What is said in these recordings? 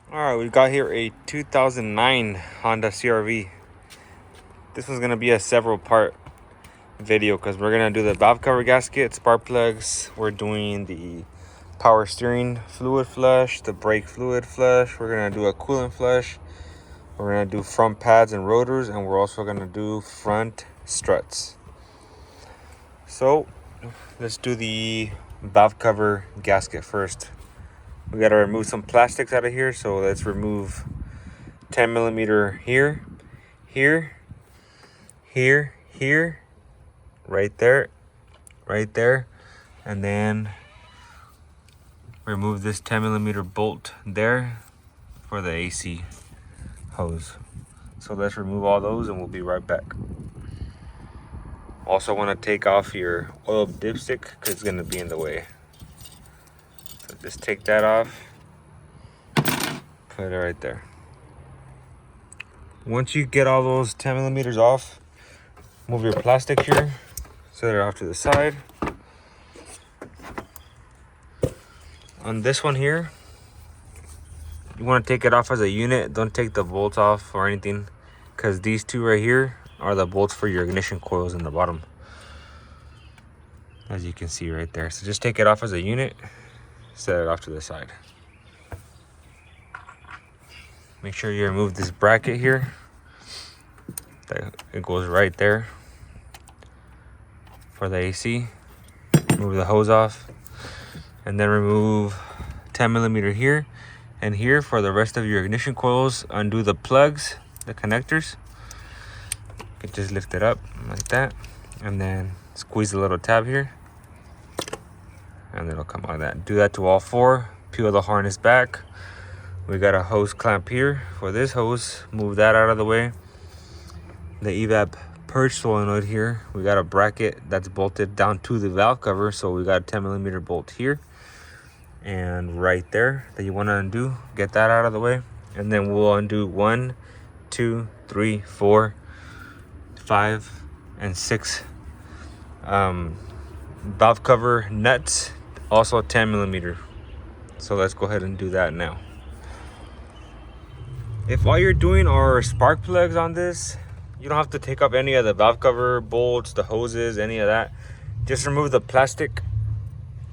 Alright, we got here a 2009 Honda CRV. This one's gonna be a several part video because we're gonna do the valve cover gasket, spark plugs, we're doing the power steering fluid flush, the brake fluid flush, we're gonna do a coolant flush, we're gonna do front pads and rotors, and we're also gonna do front struts. So let's do the valve cover gasket first. We got to remove some plastics out of here, so let's remove 10 millimeter here, here, right there, and then remove this 10 millimeter bolt there for the AC hose. So let's remove all those and we'll be right back. Also want to take off your oil dipstick because it's going to be in the way. So just take that off, put it right there. Once you get all those 10 millimeters off, move your plastic here, set it off to the side. On this one here, you want to take it off as a unit. Don't take the bolts off or anything, because these two right here are the bolts for your ignition coils in the bottom, as you can see right there. So just take it off as a unit, set it off to the side. Make sure you remove this bracket here. It goes right there for the AC. Remove the hose off, and then remove 10 millimeter here and here for the rest of your ignition coils. Undo the plugs, the connectors. You can just lift it up like that, and then squeeze the little tab here, and it'll come like that. Do that to all four. Peel the harness back. We got a hose clamp here for this hose. Move that out of the way. The evap purge solenoid here. We got a bracket that's bolted down to the valve cover, so we got a 10 millimeter bolt here and right there that you want to undo. Get that out of the way, and then we'll undo 1, 2, 3, 4, 5, and 6 valve cover nuts, also 10 millimeter. So let's go ahead and do that now. If all you're doing are spark plugs on this, you don't have to take up any of the valve cover bolts, the hoses, any of that. Just remove the plastic,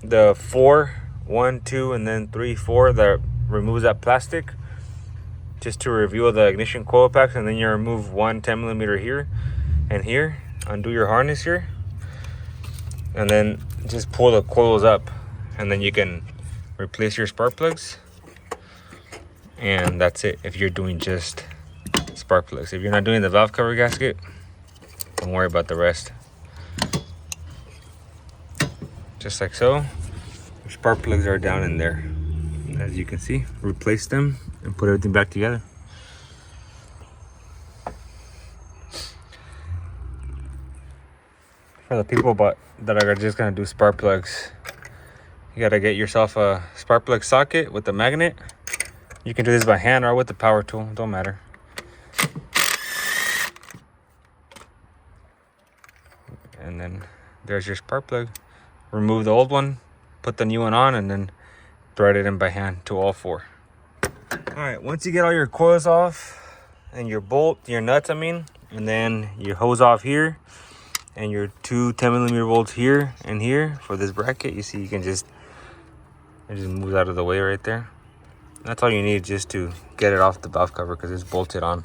the 4, 1, 2, and then 3, 4 that removes that plastic, just to reveal the ignition coil packs. And then you remove 1 10 millimeter here and here. Undo your harness here, and then just pull the coils up, and then you can replace your spark plugs. And that's it if you're doing just spark plugs. If you're not doing the valve cover gasket, don't worry about the rest. Just like so. Your spark plugs are down in there, as you can see. Replace them and put everything back together. For the people that are just gonna do spark plugs, you gotta get yourself a spark plug socket with a magnet. You can do this by hand or with the power tool, don't matter. And then there's your spark plug. Remove the old one, put the new one on, and then thread it in by hand to all four. All right, once you get all your coils off and your nuts, and then your hose off here, and your 2 10 millimeter bolts here and here for this bracket, you see, it just moves out of the way right there. That's all you need just to get it off the valve cover, because it's bolted on.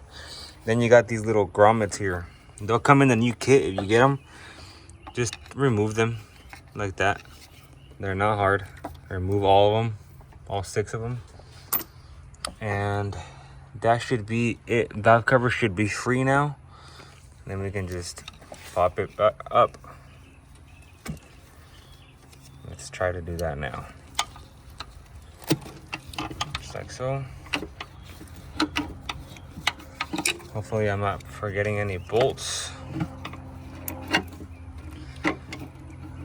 Then you got these little grommets here. They'll come in the new kit if you get them. Just remove them like that. They're not hard. Remove all of them, all 6 of them. And that should be it. Valve cover should be free now. Then we can just pop it back up. Let's try to do that now. Like so. Hopefully I'm not forgetting any bolts.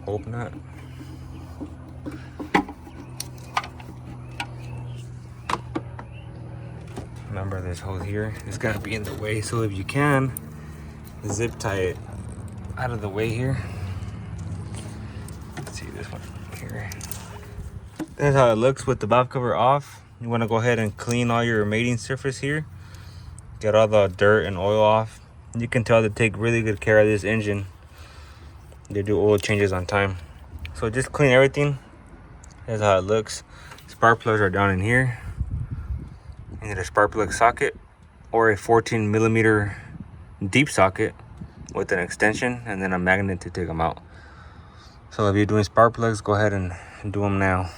Hope not. Remember, this hole here is gonna be in the way, so if you can, zip tie it out of the way here. Let's see this one here. That's how it looks with the valve cover off. You want to go ahead and clean all your mating surface here. Get all the dirt and oil off. You can tell they take really good care of this engine. They do oil changes on time. So just clean everything. That's how it looks. Spark plugs are down in here. You need a spark plug socket or a 14mm deep socket with an extension and then a magnet to take them out. So if you're doing spark plugs, go ahead and do them now.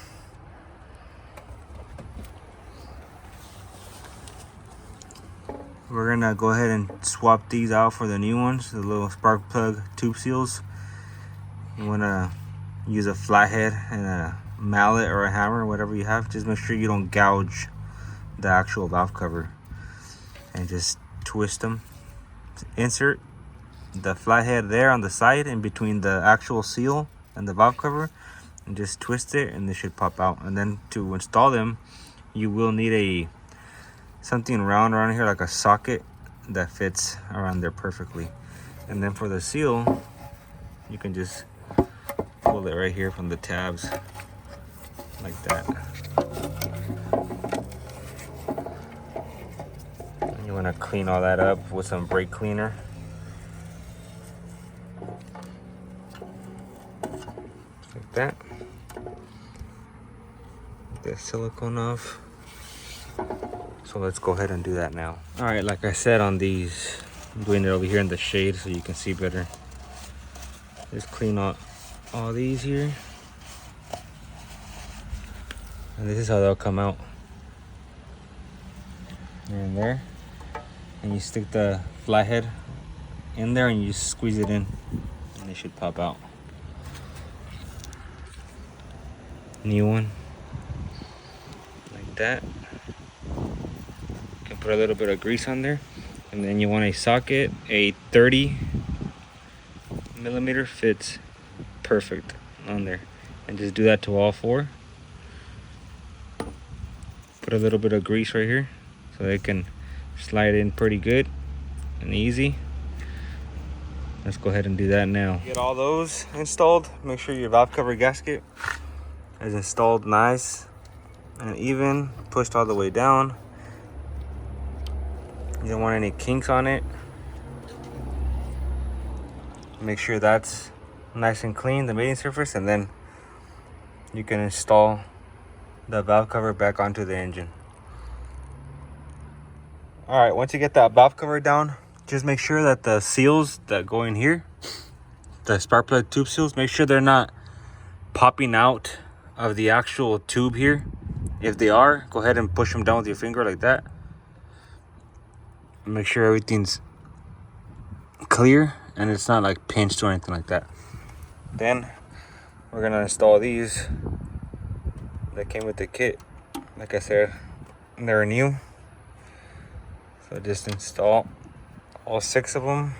We're gonna go ahead and swap these out for the new ones, the little spark plug tube seals. You wanna use a flathead and a mallet or a hammer, whatever you have. Just make sure you don't gouge the actual valve cover, and just twist them. Insert the flathead there on the side in between the actual seal and the valve cover, and just twist it and they should pop out. And then to install them, you will need something round around here, like a socket that fits around there perfectly. And then for the seal, you can just pull it right here from the tabs like that. You want to clean all that up with some brake cleaner. Like that. Get that silicone off. So let's go ahead and do that now. All right, like I said on these, I'm doing it over here in the shade so you can see better. Just clean out all these here. And this is how they'll come out. There and there. And you stick the flathead in there and you just squeeze it in and they should pop out. New one. Like that. You can put a little bit of grease on there. And then you want a socket, a 30mm fits perfect on there. And just do that to all four. Put a little bit of grease right here so they can slide in pretty good and easy. Let's go ahead and do that now. Get all those installed. Make sure your valve cover gasket is installed nice and even, pushed all the way down. You don't want any kinks on it. Make sure that's nice and clean, the mating surface, and then you can install the valve cover back onto the engine. All right, once you get that valve cover down, just make sure that the seals that go in here, the spark plug tube seals, make sure they're not popping out of the actual tube here. If they are, go ahead and push them down with your finger like that. Make sure everything's clear and it's not like pinched or anything like that. Then we're gonna install these that came with the kit. Like I said, they're new. So just install all 6 of them.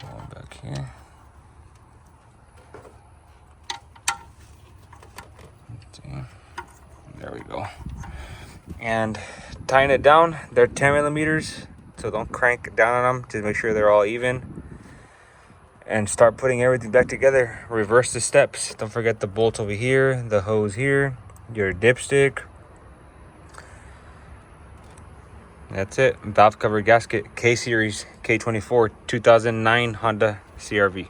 All back here. There we go. And tying it down, they're 10mm, so don't crank down on them. Just make sure they're all even. And start putting everything back together. Reverse the steps. Don't forget the bolt over here, the hose here, your dipstick. That's it. Valve cover gasket, K series, K24, 2009 Honda CRV.